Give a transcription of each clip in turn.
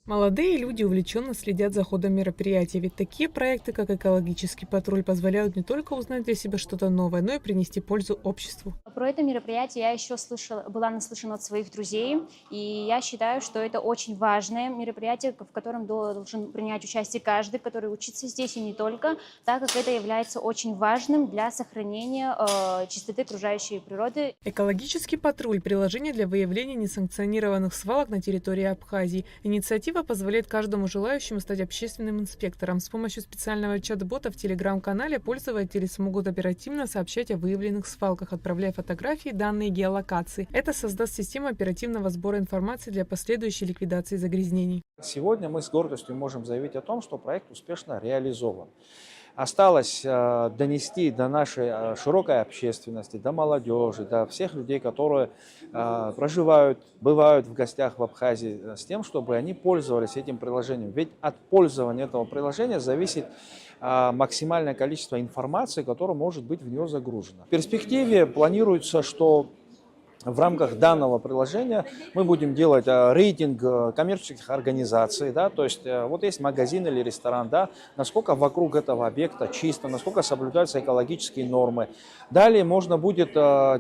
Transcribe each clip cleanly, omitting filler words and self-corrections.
Молодые люди увлеченно следят за ходом мероприятия, ведь такие проекты, как «Экологический патруль», позволяют не только узнать для себя что-то новое, но и принести пользу обществу. Про это мероприятие я еще была наслышана от своих друзей, и я считаю, что это очень важное мероприятие, в котором должен принять участие каждый, который учится здесь и не только, так как это является очень важным для сохранения чистоты окружающей природы. «Экологический патруль» – приложение для выявления несанкционированных свалок на территории Абхазии. Инициатива позволяет каждому желающему стать общественным инспектором. С помощью специального чат-бота в телеграм-канале пользователи смогут оперативно сообщать о выявленных свалках, отправляя фотографии, данные геолокации. Это создаст систему оперативного сбора информации для последующей ликвидации загрязнений. Сегодня мы с гордостью можем заявить о том, что проект успешно реализован. Осталось донести до нашей широкой общественности, до молодежи, до всех людей, которые проживают, бывают в гостях в Абхазии, с тем, чтобы они пользовались этим приложением. Ведь от пользования этого приложения зависит максимальное количество информации, которая может быть в него загружена. В перспективе планируется, что в рамках данного приложения мы будем делать рейтинг коммерческих организаций, да, то есть вот есть магазин или ресторан, да, насколько вокруг этого объекта чисто, насколько соблюдаются экологические нормы. Далее можно будет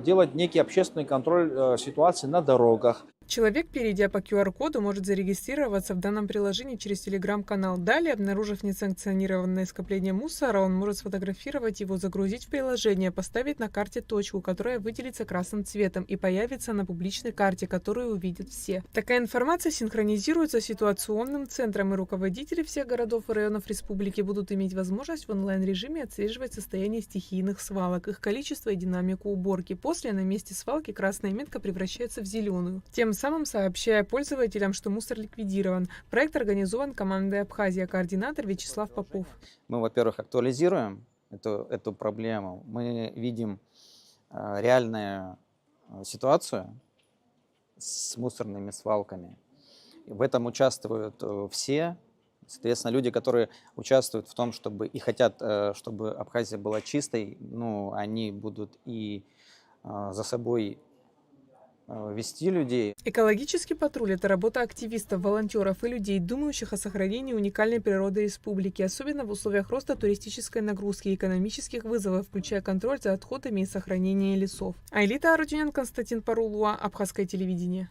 делать некий общественный контроль ситуации на дорогах. Человек, перейдя по QR-коду, может зарегистрироваться в данном приложении через телеграм-канал. Далее, обнаружив несанкционированное скопление мусора, он может сфотографировать его, загрузить в приложение, поставить на карте точку, которая выделится красным цветом и появится на публичной карте, которую увидят все. Такая информация синхронизируется с ситуационным центром, и руководители всех городов и районов республики будут иметь возможность в онлайн-режиме отслеживать состояние стихийных свалок, их количество и динамику уборки. После на месте свалки красная метка превращается в зеленую. Тем самым сообщая пользователям, что мусор ликвидирован. Проект организован командой Абхазия, координатор Вячеслав Попов. Мы, во-первых, актуализируем эту проблему. Мы видим реальную ситуацию с мусорными свалками. В этом участвуют все. Соответственно, люди, которые участвуют в том, чтобы и хотят, чтобы Абхазия была чистой, ну, они будут и за собой вести людей. Экологический патруль – это работа активистов, волонтеров и людей, думающих о сохранении уникальной природы республики, особенно в условиях роста туристической нагрузки и экономических вызовов, включая контроль за отходами и сохранение лесов. Айлита Арутюнян, Константин Парулуа, Абхазское телевидение.